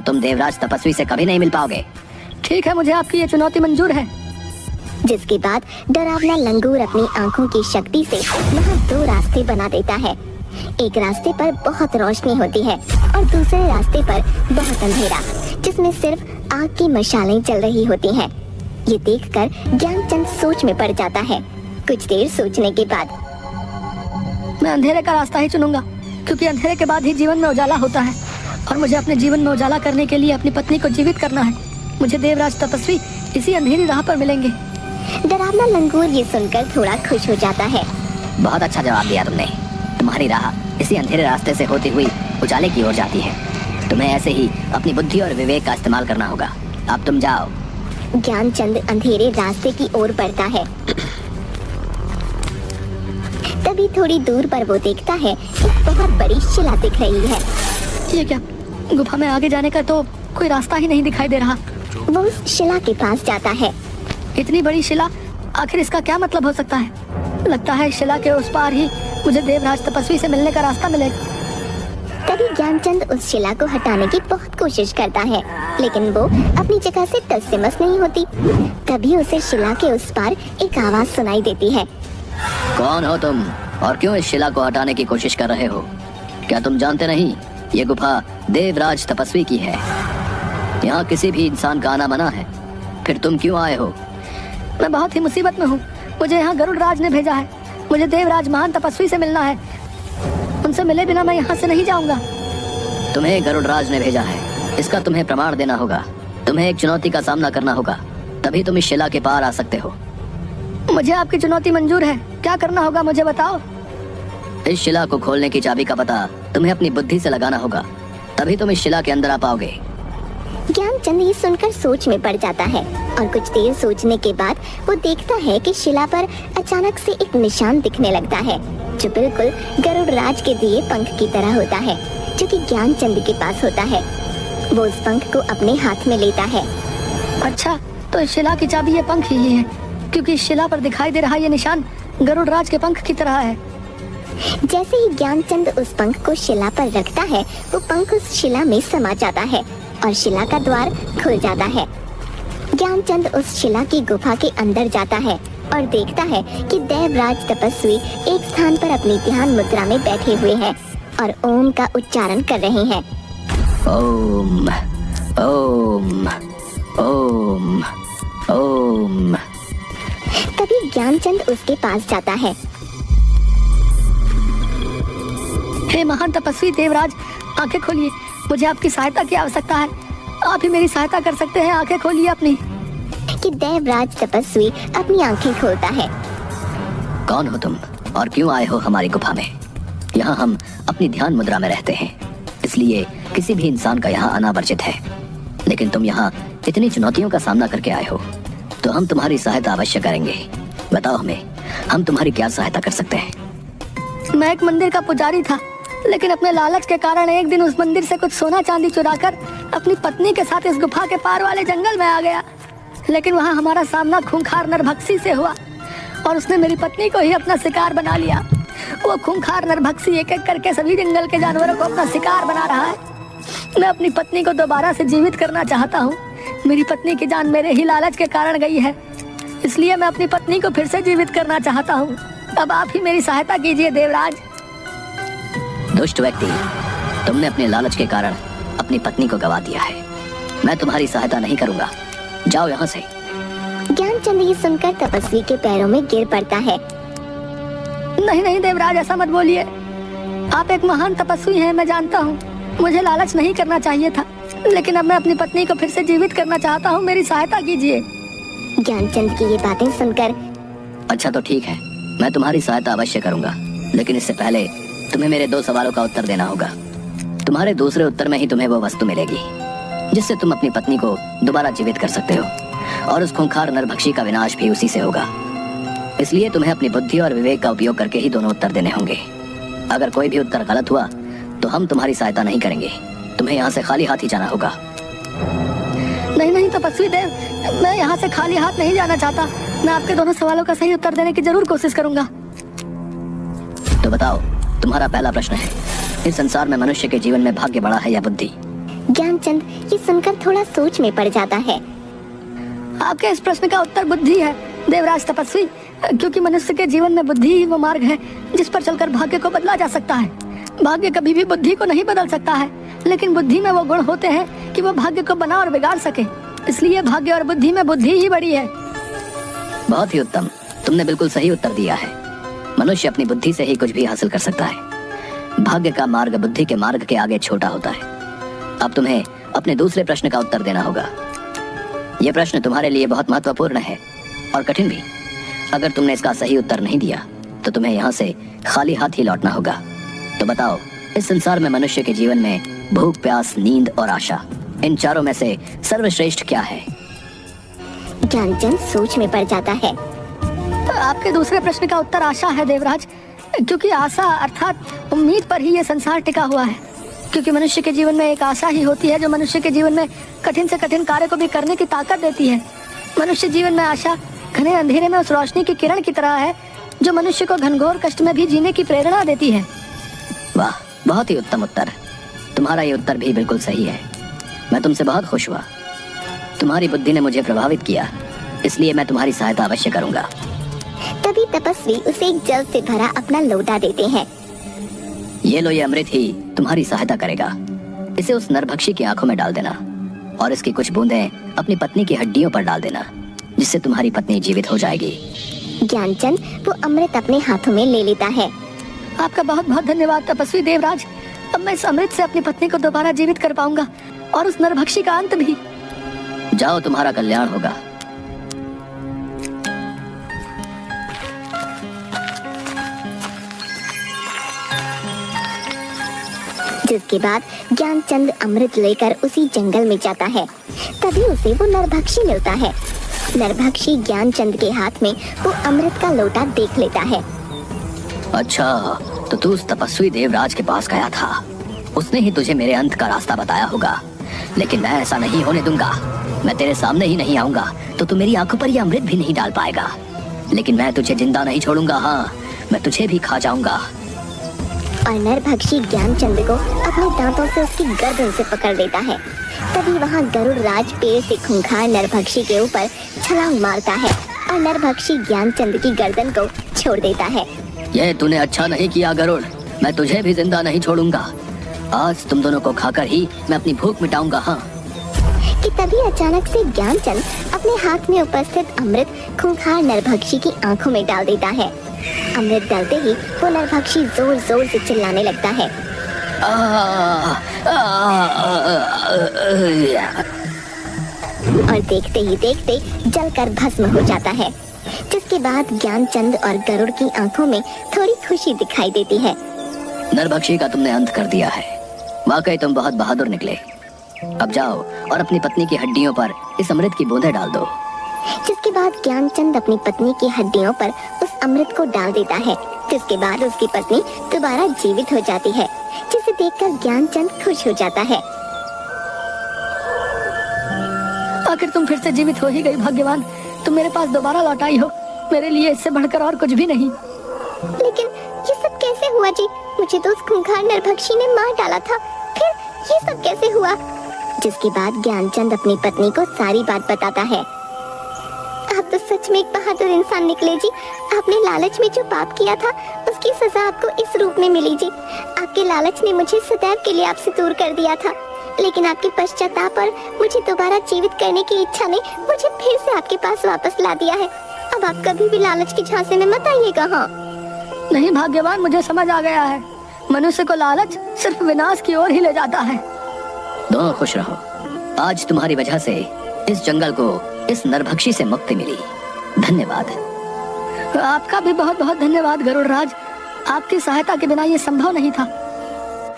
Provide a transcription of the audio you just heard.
तुम देवराज तपस्वी से कभी नहीं मिल पाओगे। ठीक है, मुझे आपकी ये चुनौती मंजूर है। जिसके बाद डरावना लंगूर अपनी आंखों की शक्ति से वहाँ 2 रास्ते बना देता है। एक रास्ते पर बहुत रोशनी होती है और दूसरे रास्ते पर बहुत अंधेरा, जिसमें सिर्फ आग की मशालें जल रही होती हैं। ये देखकर ज्ञानचंद सोच में पड़ जाता है। कुछ देर सोचने के बाद मैं अंधेरे का रास्ता ही चुनूंगा, क्योंकि अंधेरे के बाद ही जीवन में उजाला होता है और मुझे अपने जीवन में उजाला करने के लिए अपनी पत्नी को जीवित करना है। मुझे देवराज तपस्वी इसी अंधेरी राह पर मिलेंगे। डरावना लंगूर ये सुनकर थोड़ा खुश हो जाता है। बहुत अच्छा जवाब दिया तुमने। तुम्हारी राह इसी अंधेरे रास्ते से होती हुई उजाले की ओर जाती है। तुम्हें ऐसे ही अपनी बुद्धि और विवेक का इस्तेमाल करना होगा। अब तुम जाओ। ज्ञानचंद अंधेरे रास्ते की ओर बढ़ता है। तभी थोड़ी दूर पर वो देखता है एक बहुत बड़ी शिला दिख रही है। ये क्या? गुफा में आगे जाने का तो कोई रास्ता ही नहीं दिखाई दे रहा। वो उस शिला के पास जाता है। इतनी बड़ी शिला, आखिर इसका क्या मतलब हो सकता है? लगता है शिला के उस पार ही मुझे देवराज तपस्वी से मिलने का रास्ता मिलेगा। तभी ज्ञानचंद उस शिला को हटाने की बहुत कोशिश करता है, लेकिन वो अपनी जगह से टस से मस नहीं होती। तभी उसे शिला के उस पार एक आवाज सुनाई देती है। कौन हो तुम और क्यों इस शिला को हटाने की कोशिश कर रहे हो? क्या तुम जानते नहीं ये गुफा देवराज तपस्वी की है। यहाँ किसी भी इंसान का आना मना है। फिर तुम क्यों आए हो? मैं बहुत ही मुसीबत में हूँ। मुझे यहाँ गरुड़ राज ने भेजा है। मुझे देवराज महान तपस्वी से मिलना है। उनसे मिले बिना मैं यहाँ से नहीं जाऊंगा। तुम्हें गरुड़ राज ने भेजा है, इसका तुम्हें प्रमाण देना होगा। तुम्हें एक चुनौती का सामना करना होगा, तभी तुम इस शिला के पार आ सकते हो। मुझे आपकी चुनौती मंजूर है। क्या करना होगा मुझे बताओ। इस शिला को खोलने की चाबी का पता तुम्हें अपनी बुद्धि से लगाना होगा, तभी तुम इस शिला के अंदर आ पाओगे। ज्ञानचंद ये सुनकर सोच में पड़ जाता है और कुछ देर सोचने के बाद वो देखता है कि शिला पर अचानक से एक निशान दिखने लगता है, जो बिल्कुल गरुड़ राज के दिए पंख की तरह होता है, जो कि ज्ञानचंद के पास होता है। वो उस पंख को अपने हाथ में लेता है। अच्छा, तो इस शिला की चाबी ये पंख ही है, क्योंकि इस शिला पर दिखाई दे रहा ये निशान गरुड़ राज के पंख की तरह है। जैसे ही ज्ञानचंद उस पंख को शिला पर रखता है, वो पंख उस शिला में समा जाता है और शिला का द्वार खुल जाता है। ज्ञानचंद उस शिला की गुफा के अंदर जाता है और देखता है कि देवराज तपस्वी एक स्थान पर अपनी ध्यान मुद्रा में बैठे हुए हैं और ओम का उच्चारण कर रहे हैं। ओम ओम ओम ओम। तभी ज्ञानचंद उसके पास जाता है। हे महान तपस्वी देवराज, आंखें खोलिए। मुझे आपकी सहायता की आवश्यकता है। आप ही मेरी सहायता कर सकते हैं। आंखें खोलिए अपनी। कि देवराज तपस्वी अपनी आंखें खोलता है। कौन हो तुम और क्यों आए हो हमारी गुफा में? यहाँ हम अपनी ध्यान मुद्रा में रहते हैं, इसलिए किसी भी इंसान का यहाँ आना वर्जित है। लेकिन तुम यहाँ इतनी चुनौतियों का सामना करके आए हो, तो हम तुम्हारी सहायता अवश्य करेंगे। बताओ हमें, हम तुम्हारी क्या सहायता कर सकते हैं? मैं एक मंदिर का पुजारी था, लेकिन अपने लालच के कारण एक दिन उस मंदिर से कुछ सोना चांदी चुराकर अपनी पत्नी के साथ इस गुफा के पार वाले जंगल में आ गया। लेकिन वहाँ हमारा सामना खूंखार नरभक्षी से हुआ और उसने मेरी पत्नी को ही अपना शिकार बना लिया। वो खूंखार नरभक्षी एक एक करके सभी जंगल के जानवरों को अपना शिकार बना रहा है। मैं अपनी पत्नी को दोबारा से जीवित करना चाहता हूँ। मेरी पत्नी की जान मेरे ही लालच के कारण गई है, इसलिए मैं अपनी पत्नी को फिर से जीवित करना चाहता हूँ। अब आप ही मेरी सहायता कीजिए देवराज। दुष्ट व्यक्ति, तुमने अपने लालच के कारण अपनी पत्नी को गवा दिया है। मैं तुम्हारी सहायता नहीं करूंगा। जाओ यहाँ से। ज्ञानचंद ये सुनकर तपस्वी के पैरों में गिर पड़ता है। नहीं नहीं देवराज, ऐसा मत बोलिए। आप एक महान तपस्वी हैं, मैं जानता हूँ। मुझे लालच नहीं करना चाहिए था, लेकिन अब मैं अपनी पत्नी को फिर से जीवित करना चाहता हूँ। मेरी सहायता कीजिए। ज्ञानचंद की ये बातें सुनकर अच्छा तो ठीक है, मैं तुम्हारी सहायता अवश्य करूंगा, लेकिन इससे पहले तुम्हें मेरे 2 सवालों का उत्तर देना होगा। तुम्हारे दूसरे उत्तर में ही तुम्हें वो वस्तु मिलेगी जिससे तुम अपनी पत्नी को दोबारा जीवित कर सकते हो, और उस खूंखार नरभक्षी का विनाश भी उसी से होगा। इसलिए तुम्हें अपनी बुद्धि और विवेक का उपयोग करके ही दोनों उत्तर देने होंगे। अगर कोई भी उत्तर गलत हुआ तो हम तुम्हारी सहायता नहीं करेंगे। तुम्हें यहाँ से खाली हाथ ही जाना होगा। नहीं नहीं तपस्वी देव, मैं यहाँ से खाली हाथ नहीं जाना चाहता। मैं आपके दोनों सवालों का सही उत्तर देने की जरूर कोशिश करूंगा। तो बताओ, तुम्हारा पहला प्रश्न है, इस संसार में मनुष्य के जीवन में भाग्य बड़ा है या बुद्धि? ज्ञानचंद ये सुनकर थोड़ा सोच में पड़ जाता है। आपके इस प्रश्न का उत्तर बुद्धि है देवराज तपस्वी, क्योंकि मनुष्य के जीवन में बुद्धि ही वो मार्ग है जिस पर चलकर भाग्य को बदला जा सकता है। भाग्य कभी भी बुद्धि को नहीं बदल सकता है, लेकिन बुद्धि में वो गुण होते हैं कि वो भाग्य को बना और बिगाड़ सके। इसलिए भाग्य और बुद्धि में बुद्धि ही बड़ी है। बहुत ही उत्तम, तुमने बिल्कुल सही उत्तर दिया है। मनुष्य अपनी बुद्धि से ही कुछ भी हासिल कर सकता है। भाग्य का मार्ग बुद्धि के मार्ग के आगे छोटा होता है। अब तुम्हें अपने दूसरे प्रश्न का उत्तर देना होगा। यह प्रश्न तुम्हारे लिए बहुत महत्वपूर्ण है और कठिन भी। अगर तुमने इसका सही उत्तर नहीं दिया तो तुम्हें यहाँ से खाली हाथ ही लौटना होगा। तो बताओ, इस संसार में मनुष्य के जीवन में भूख, प्यास, नींद और आशा, इन चारों में से सर्वश्रेष्ठ क्या है? ज्ञानचंद सोच में पड़ जाता है। आपके दूसरे प्रश्न का उत्तर आशा है देवराज, क्योंकि आशा अर्थात उम्मीद पर ही ये संसार टिका हुआ है। क्योंकि मनुष्य के जीवन में एक आशा ही होती है जो मनुष्य के जीवन में कठिन से कठिन कार्य को भी करने की ताकत देती है। मनुष्य जीवन में आशा घने अंधेरे में उस रोशनी की किरण की तरह है जो मनुष्य को घनघोर कष्ट में भी जीने की प्रेरणा देती है। वाह, बहुत ही उत्तम उत्तर। तुम्हारा ये उत्तर भी बिल्कुल सही है। मैं तुमसे बहुत खुश हुआ। तुम्हारी बुद्धि ने मुझे प्रभावित किया, इसलिए मैं तुम्हारी सहायता अवश्य करूंगा। तभी तपस्वी उसे एक जल से भरा अपना लोटा देते हैं। ये लो, ये अमृत ही तुम्हारी सहायता करेगा। इसे उस नरभक्षी की आंखों में डाल देना और इसकी कुछ बूंदें अपनी पत्नी की हड्डियों पर डाल देना, जिससे तुम्हारी पत्नी जीवित हो जाएगी। ज्ञानचंद वो अमृत अपने हाथों में ले लेता है। आपका बहुत बहुत धन्यवाद तपस्वी देवराज। अब मैं इस अमृत से अपनी पत्नी को दोबारा जीवित कर पाऊंगा और उस नरभक्षी का अंत भी। जाओ, तुम्हारा कल्याण होगा। जिसके बाद ज्ञानचंद अमृत लेकर उसी जंगल में जाता है। तभी उसे वो नरभक्षी मिलता है। नरभक्षी ज्ञानचंद के हाथ में वो अमृत का लोटा देख लेता है। अच्छा, तो तू उस तपस्वी देवराज के पास गया था। उसने ही तुझे मेरे अंत का रास्ता बताया होगा, लेकिन मैं ऐसा नहीं होने दूंगा। मैं तेरे सामने ही नहीं आऊंगा तो तू मेरी आंखों पर यह अमृत भी नहीं डाल पाएगा। लेकिन मैं तुझे जिंदा नहीं छोड़ूंगा। हाँ, मैं तुझे भी खा जाऊंगा। और नरभक्षी ज्ञानचंद को अपने दांतों से उसकी गर्दन से पकड़ लेता है। तभी वहाँ गरुड़ राज पेड़ से खूंखार नरभक्षी के ऊपर छलांग मारता है और नरभक्षी ज्ञानचंद की गर्दन को छोड़ देता है। ये तूने अच्छा नहीं किया गरुड़, मैं तुझे भी जिंदा नहीं छोड़ूंगा। आज तुम दोनों को खाकर ही मैं अपनी भूख मिटाऊंगा। हाँ, कि तभी अचानक से ज्ञानचंद अपने हाथ में उपस्थित अमृत खूंखार नरभक्षी की आंखों में डाल देता है। अमृत डालते ही वो नरभक्षी जोर जोर से चिल्लाने लगता है। और देखते ही देखते जलकर भस्म हो जाता है। जिसके बाद ज्ञानचंद और गरुड़ की आंखों में थोड़ी खुशी दिखाई देती है। नरभक्षी का तुमने अंत कर दिया है। वाकई तुम बहुत बहादुर निकले। अब जाओ और अपनी पत्नी की हड्डियों पर इस अमृत की बूंदें डाल दो। जिसके बाद ज्ञानचंद अपनी पत्नी की हड्डियों पर उस अमृत को डाल देता है। जिसके बाद उसकी पत्नी दोबारा जीवित हो जाती है, जिसे देखकर ज्ञानचंद खुश हो जाता है। आखिर तुम फिर से जीवित हो ही गई भाग्यवान। तुम मेरे पास दोबारा लौट आई हो। मेरे लिए इससे बढ़कर और कुछ भी नहीं। लेकिन ये सब कैसे हुआ जी? मुझे तो उस खूंखार नरभक्षी ने मार डाला था, फिर ये सब कैसे हुआ? जिसके बाद ज्ञानचंद अपनी पत्नी को सारी बात बताता है। आप तो सच में एक बहादुर इंसान निकले जी। आपने लालच में जो पाप किया था उसकी सजा आपको इस रूप में मिली जी। आपके लालच ने मुझे सदैव के लिए आपसे दूर कर दिया था, लेकिन आपके पश्चाताप और मुझे दोबारा जीवित करने की इच्छा ने मुझे फिर से आपके पास वापस ला दिया है। अब आप कभी भी लालच के झांसे में मत आइएगा। हाँ नहीं भाग्यवान, मुझे समझ आ गया है। मनुष्य को लालच सिर्फ विनाश की ओर ही ले जाता है। दोनों खुश रहो। आज तुम्हारी वजह से इस जंगल को इस नरभक्षी से मुक्ति मिली। धन्यवाद। आपका भी बहुत बहुत धन्यवाद गरुड़ राज। आपकी सहायता के बिना ये संभव नहीं था।